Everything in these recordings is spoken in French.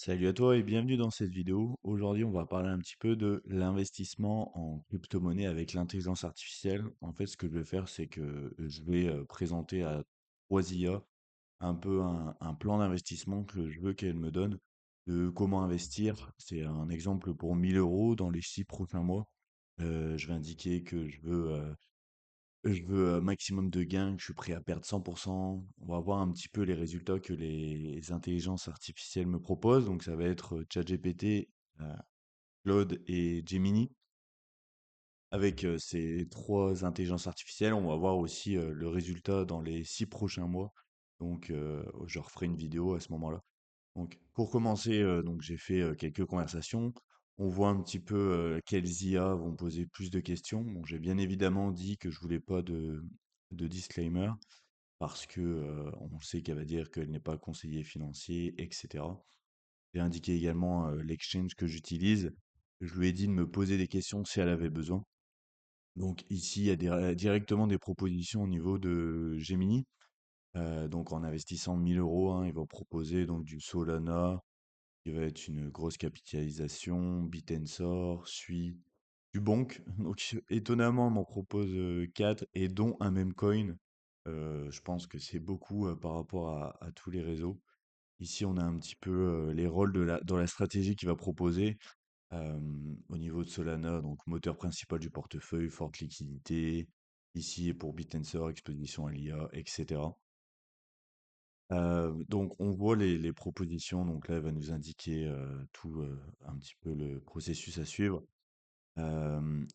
Salut à toi et bienvenue dans cette vidéo. Aujourd'hui, on va parler un petit peu de l'investissement en crypto-monnaie avec l'intelligence artificielle. En fait, ce que je vais faire, c'est que je vais présenter à 3 IA un peu un plan d'investissement que je veux qu'elle me donne de comment investir. C'est un exemple pour 1000 euros dans les 6 prochains mois. Je vais indiquer que je veux un maximum de gains, que je suis prêt à perdre 100%. On va voir un petit peu les résultats que les intelligences artificielles me proposent. Donc, ça va être ChatGPT, euh, Claude et Gemini. Avec ces trois intelligences artificielles, on va voir aussi le résultat dans les 6 prochains mois. Donc, je referai une vidéo à ce moment-là. Donc, pour commencer, donc j'ai fait quelques conversations. On voit un petit peu quelles IA vont poser plus de questions. Bon, j'ai bien évidemment dit que je voulais pas de disclaimer parce que on sait qu'elle va dire qu'elle n'est pas conseiller financier, etc. J'ai indiqué également l'exchange que j'utilise. Je lui ai dit de me poser des questions si elle avait besoin. Donc ici, il y a directement des propositions au niveau de Gemini. Donc en investissant 1000 euros, hein, il va proposer donc du Solana, qui va être une grosse capitalisation, Bitensor, Sui, du Bonk. Donc étonnamment, on m'en propose 4 et dont un même coin. Je pense que c'est beaucoup par rapport à tous les réseaux. Ici, on a un petit peu les rôles dans la stratégie qu'il va proposer. Au niveau de Solana, donc moteur principal du portefeuille, forte liquidité. Ici, pour Bitensor, exposition à l'IA, etc. Donc on voit les propositions, donc là, elle va nous indiquer, tout, un petit peu le processus à suivre.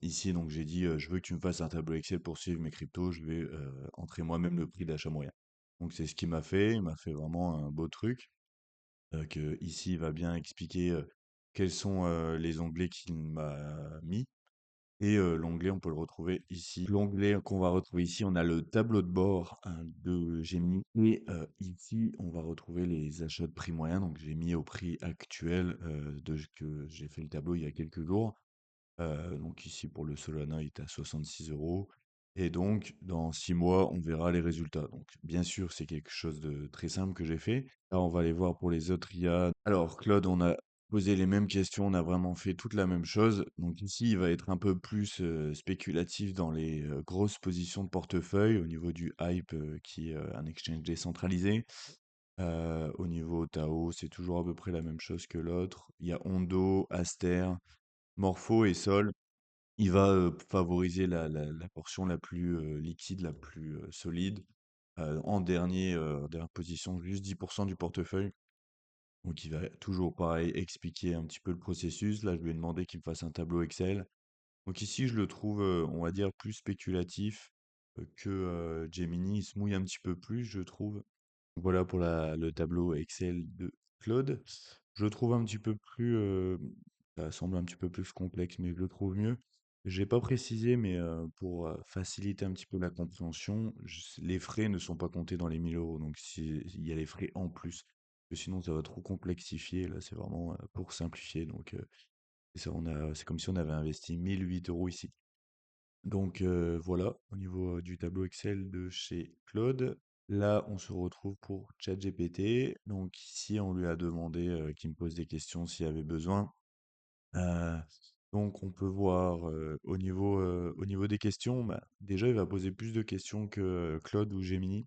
Ici, donc j'ai dit, «Je veux que tu me fasses un tableau Excel pour suivre mes cryptos, je vais, entrer moi-même le prix d'achat moyen». Donc c'est ce qu'il m'a fait, il m'a fait vraiment un beau truc, que ici il va bien expliquer, quels sont, les onglets qu'il m'a mis. Et l'onglet, on peut le retrouver ici. L'onglet qu'on va retrouver ici, on a le tableau de bord hein, de Gemini. Et ici, on va retrouver les achats de prix moyen. Donc, j'ai mis au prix actuel que j'ai fait le tableau il y a quelques jours. Donc, ici, pour le Solana, il est à 66 euros. Et donc, dans 6 mois, on verra les résultats. Donc, bien sûr, c'est quelque chose de très simple que j'ai fait. Là, on va aller voir pour les autres IA. Alors, Claude, on a posé les mêmes questions, on a vraiment fait toute la même chose. Donc, ici, il va être un peu plus spéculatif dans les grosses positions de portefeuille au niveau du Hype, qui est un exchange décentralisé. Au niveau Tao, c'est toujours à peu près la même chose que l'autre. Il y a Ondo, Aster, Morpho et Sol. Il va, favoriser la portion la plus, liquide, la plus, solide. En dernière position, juste 10 du portefeuille. Donc il va toujours pareil expliquer un petit peu le processus. Là, je lui ai demandé qu'il me fasse un tableau Excel. Donc ici, je le trouve, on va dire plus spéculatif, que, Gemini. Il se mouille un petit peu plus, je trouve. Voilà pour le tableau Excel de Claude. Je le trouve un petit peu plus, ça semble un petit peu plus complexe, mais je le trouve mieux. J'ai pas précisé, mais pour faciliter un petit peu la compréhension, les frais ne sont pas comptés dans les 1000 euros. Donc il y a les frais en plus, que sinon ça va trop complexifier. Là, c'est vraiment pour simplifier. Donc c'est comme si on avait investi 1008 euros ici. Donc voilà, au niveau du tableau Excel de chez Claude. Là, on se retrouve pour ChatGPT. Donc ici, on lui a demandé qu'il me pose des questions s'il y avait besoin. Euh, donc on peut voir au niveau des questions, bah, déjà il va poser plus de questions que Claude ou Gemini.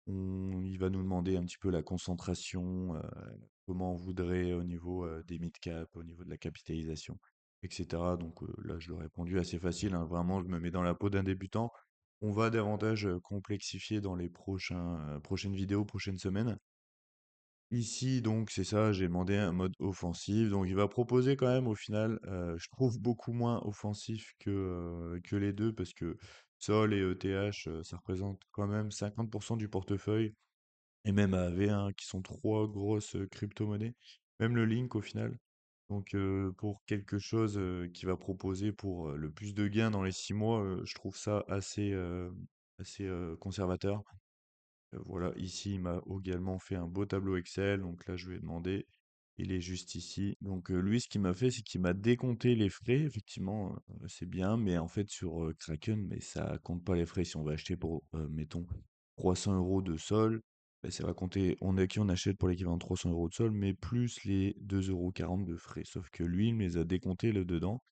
Il va nous demander un petit peu la concentration, comment on voudrait au niveau des mid-cap, au niveau de la capitalisation, etc. Donc là, je l'ai répondu assez facile, hein. Vraiment, je me mets dans la peau d'un débutant. On va davantage complexifier dans les prochaines vidéos, prochaines semaines. Ici, donc, c'est ça, j'ai demandé un mode offensif. Donc, il va proposer quand même, au final, je trouve beaucoup moins offensif que les deux, parce que Sol et ETH, ça représente quand même 50% du portefeuille. Et même AV1, qui sont trois grosses crypto-monnaies. Même le Link au final. Donc pour quelque chose qui va proposer pour le plus de gains dans les 6 mois, je trouve ça assez conservateur. Voilà, ici il m'a également fait un beau tableau Excel. Donc là je lui ai demandé, il est juste ici. Donc lui ce qu'il m'a fait, c'est qu'il m'a décompté les frais. Effectivement, c'est bien, mais en fait sur Kraken, mais ça compte pas les frais si on va acheter pour, mettons, 300 euros de sol. Bah, c'est raconté, on a qui on achète pour l'équivalent de 300 € de solde, mais plus les 2,40 € de frais. Sauf que lui, il me les a décomptés là dedans.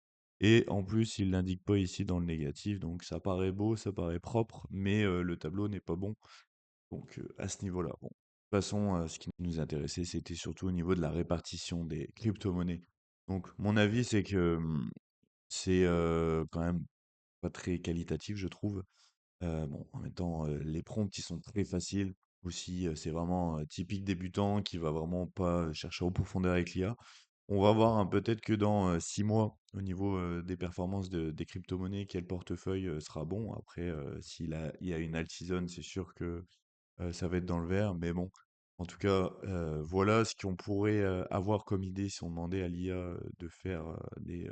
Et en plus, il l'indique pas ici dans le négatif. Donc ça paraît beau, ça paraît propre, mais le tableau n'est pas bon. Donc à ce niveau-là, bon. De toute façon, ce qui nous intéressait, c'était surtout au niveau de la répartition des crypto-monnaies. Donc mon avis, c'est que c'est quand même pas très qualitatif, je trouve. Bon, en même temps, les prompts, ils sont très faciles. Aussi, c'est vraiment typique débutant qui va vraiment pas chercher en profondeur avec l'IA. On va voir hein, peut-être que dans 6 mois, au niveau des performances des crypto-monnaies, quel portefeuille sera bon. Après, il y a une alt season, c'est sûr que ça va être dans le vert. Mais bon, en tout cas, voilà ce qu'on pourrait avoir comme idée si on demandait à l'IA de faire des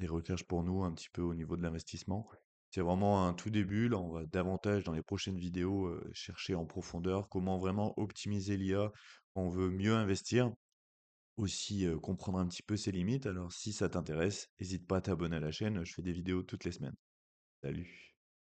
recherches pour nous un petit peu au niveau de l'investissement. C'est vraiment un tout début. Là, on va davantage dans les prochaines vidéos chercher en profondeur comment vraiment optimiser l'IA quand on veut mieux investir. Aussi comprendre un petit peu ses limites. Alors si ça t'intéresse, n'hésite pas à t'abonner à la chaîne. Je fais des vidéos toutes les semaines. Salut.